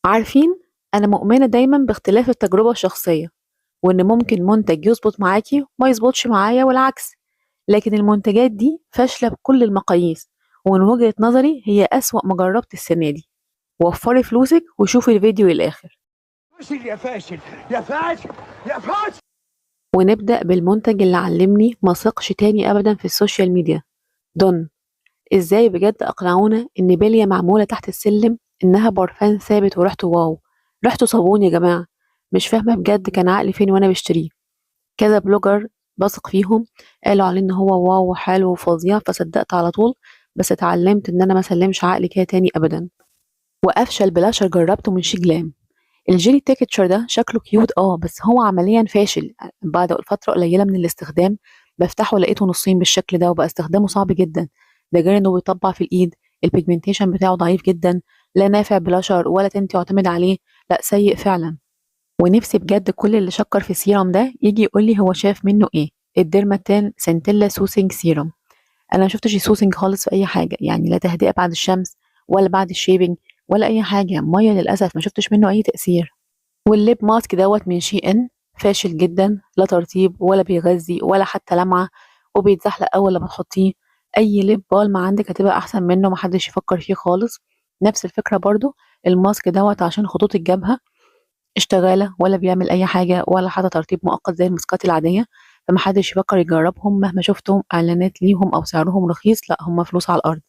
عارفين، أنا مؤمنة دايما باختلاف التجربة الشخصية، وإن ممكن منتج يظبط معاكي وما يظبطش معايا والعكس. لكن المنتجات دي فاشلة بكل المقاييس، ومن وجهة نظري هي أسوأ ما جربت السنة دي. وفري فلوسك وشوفي الفيديو للآخر. فاشل يا فاشل يا فاشل يا فاشل. ونبدأ بالمنتج اللي علمني ما ثقش تاني أبدا في السوشيال ميديا. دون. إزاي بجد أقنعونا إن بلية معمولة تحت السلم إنها برفان ثابت وريحته واو؟ ريحته صابون يا جماعة. مش فاهمة بجد كان عقلي فين وأنا بشتريه. كذا بلوجر بثق فيهم قالوا عليه إن هو واو وحلو وفظيع، فصدقت على طول. بس اتعلمت إن أنا ما اسلمش عقلي كده تاني أبدا. وأفشل بلاشر جربته من شي جلام. الجيلي تيكتشر ده شكله كيوت بس هو عمليا فاشل. بعد فترة قليلة من الاستخدام بفتحه لقيته نصين بالشكل ده، وبقى استخدامه صعب جدا. ده غير انه بيطبع في الايد. البيجمنتيشن بتاعه ضعيف جدا. لا نافع بلاشر ولا تنتي يعتمد عليه. لا سيء فعلا. ونفسي بجد كل اللي شكر في السيرم ده يجي يقول لي هو شاف منه ايه. الديرماتين سنتيلا سوسينج سيرم. انا ما شفتش سوسنج خالص في اي حاجه، يعني لا تهدئه بعد الشمس ولا بعد الشيبنج ولا اي حاجه. ميه للاسف ما شفتش منه اي تاثير. والليب ماسك دوت من شي ان فاشل جدا. لا ترطيب ولا بيغذي ولا حتى لمعه. وبيتزحلق اول لما تحطيه. اي ليب بالم عندك هتبقى احسن منه، محدش يفكر فيه خالص. نفس الفكره برضو. الماسك دوت عشان خطوط الجبهه اشتغاله، ولا بيعمل اي حاجه ولا حتى ترطيب مؤقت زي الماسكات العاديه. فمحدش يفكر يجربهم مهما شفتهم اعلانات ليهم او سعرهم رخيص، لا هم فلوس على الارض.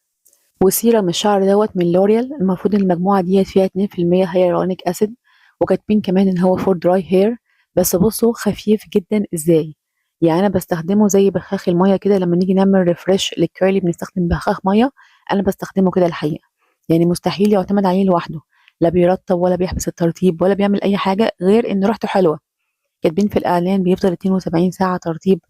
وسيرم الشعر دوت من لوريال. المفروض المجموعه ديت فيها 2% هيالورونيك اسيد. وكاتبين كمان ان هو فور دراي هير. بس بصوا خفيف جدا ازاي. يعني انا بستخدمه زي بخاخ الميه كده لما نيجي نعمل ريفرش للكيرلي بنستخدم بخاخ ميه. انا بستخدمه كده الحقيقه. يعني مستحيل يعتمد عليه لوحده. لا بيرطب ولا بيحبس الترطيب ولا بيعمل اي حاجه غير ان ريحته حلوه. كاتبين في الاعلان بيفضل 72 ساعه ترطيب.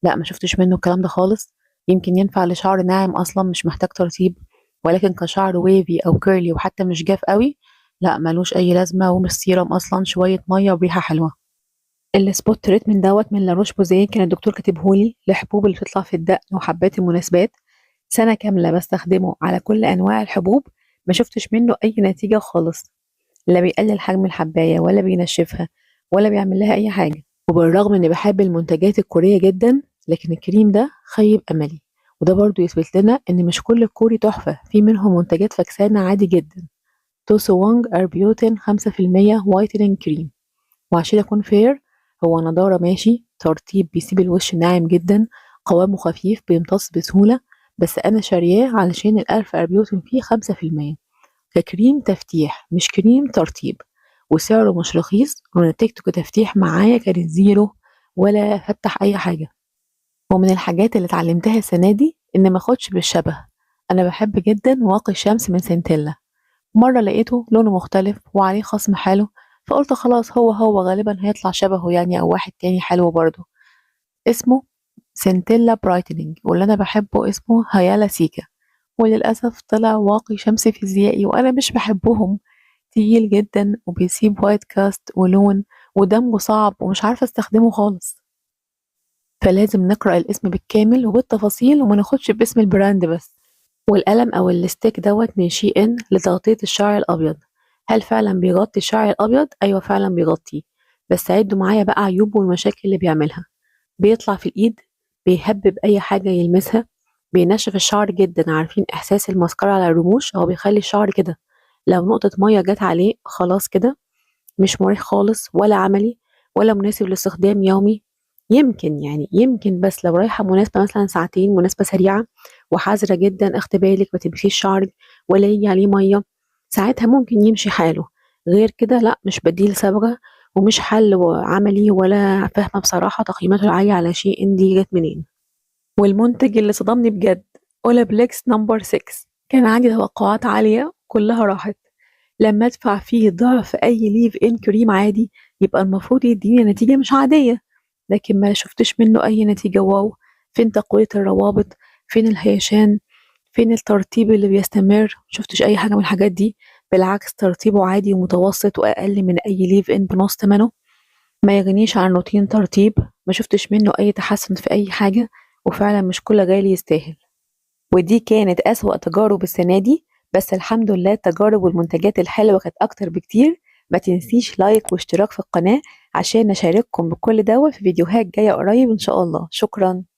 لا ما شفتش منه الكلام ده خالص. يمكن ينفع لشعر ناعم اصلا مش محتاج ترطيب. ولكن كشعر ويفي او كيرلي وحتى مش جاف قوي. لا ملوش اي لازمه ومش سيرم اصلا، شويه ميه وريحه حلوه. السبوت تريتمنت دوت من لاروش بوزيه، كان الدكتور كاتبهولي لحبوب اللي بتطلع في الدقن وحبات المناسبات. سنه كامله بستخدمه على كل انواع الحبوب. ما شفتش منه اي نتيجه خالص. لا بيقلل حجم الحبايه ولا بينشفها ولا بيعمل لها اي حاجه. وبالرغم اني بحب المنتجات الكورية جدا، لكن الكريم ده خيب املي. وده برضو يثبت لنا ان مش كل الكوري تحفة، في منهم منتجات فكسانة عادي جدا. توسو وانج اربيوتين 5% وايتنينج كريم. وعشان اكون فير، هو نضارة ماشي، ترطيب بيسيب الوش ناعم جدا، قوامه خفيف بيمتص بسهولة. بس انا شارياه علشان الالف اربيوتين فيه 5%. ككريم تفتيح مش كريم ترطيب. وسعره مش رخيص، ونتيجته كتفتيح معايا كانت زيرو. ولا فتح أي حاجة. ومن الحاجات اللي اتعلمتها السنة دي إن ما اخدش بالشبه. أنا بحب جدا واقي الشمس من سنتيلا. مرة لقيته لونه مختلف وعليه خصم حلو. فقلت خلاص هو غالبا هيطلع شبهه يعني، أو واحد تاني حلو برضه. اسمه سنتيلا برايتنينج، واللي أنا بحبه اسمه هيالا سيكا. وللأسف طلع واقي شمس فيزيائي وأنا مش بحبهم. تقيل جدا وبيسيب وايت كاست ولون. ودمه صعب ومش عارفة استخدمه خالص. فلازم نقرأ الاسم بالكامل وبالتفاصيل وما ناخدش باسم البراند بس. والقلم أو الستيك دوت من شي إن لتغطية الشعر الأبيض. هل فعلا بيغطي الشعر الأبيض؟ أيوة فعلا بيغطيه. بس عدوا معايا بقى عيوبه والمشاكل اللي بيعملها. بيطلع في الإيد. بيهبب أي حاجة يلمسها. بينشف الشعر جدا. عارفين إحساس الماسكارا على الرموش؟ هو بيخلي الشعر كده. لو نقطة مية جت عليه خلاص كده. مش مريح خالص ولا عملي. ولا مناسب لاستخدام يومي. يمكن بس لو رايحة مناسبة مثلا ساعتين، مناسبة سريعة. وحذرة جدا اخدي بالك ما تلبسيش شعرك. ولا يجي عليه مية. ساعتها ممكن يمشي حاله. غير كده لا، مش بديل صبغة. ومش حل عملي، ولا فاهمة بصراحة تقييماته العالية على شيء ان دي جت منين. والمنتج اللي صدمني بجد. اولابليكس نمبر 6. كان عندي توقعات عالية كلها راحت. لما ادفع فيه ضعف اي ليف ان كريم عادي. يبقى المفروض يديني نتيجة مش عادية. لكن ما شفتش منه اي نتيجة واو. فين تقوية الروابط؟ فين الهيشان؟ فين الترطيب اللي بيستمر؟ شفتش اي حاجة من الحاجات دي. بالعكس ترطيبه عادي ومتوسط واقل من اي ليف ان بنص ثمنه. ما يغنيش عن روتين ترطيب. ما شفتش منه اي تحسن في اي حاجة. وفعلا مش كل غالي يستاهل. ودي كانت أسوأ تجارب السنة دي. بس الحمد لله التجارب والمنتجات الحلوة كانت أكتر بكتير. ما تنسيش لايك واشتراك في القناة عشان نشارككم بكل ده في فيديوهات جاية قريب إن شاء الله. شكرا.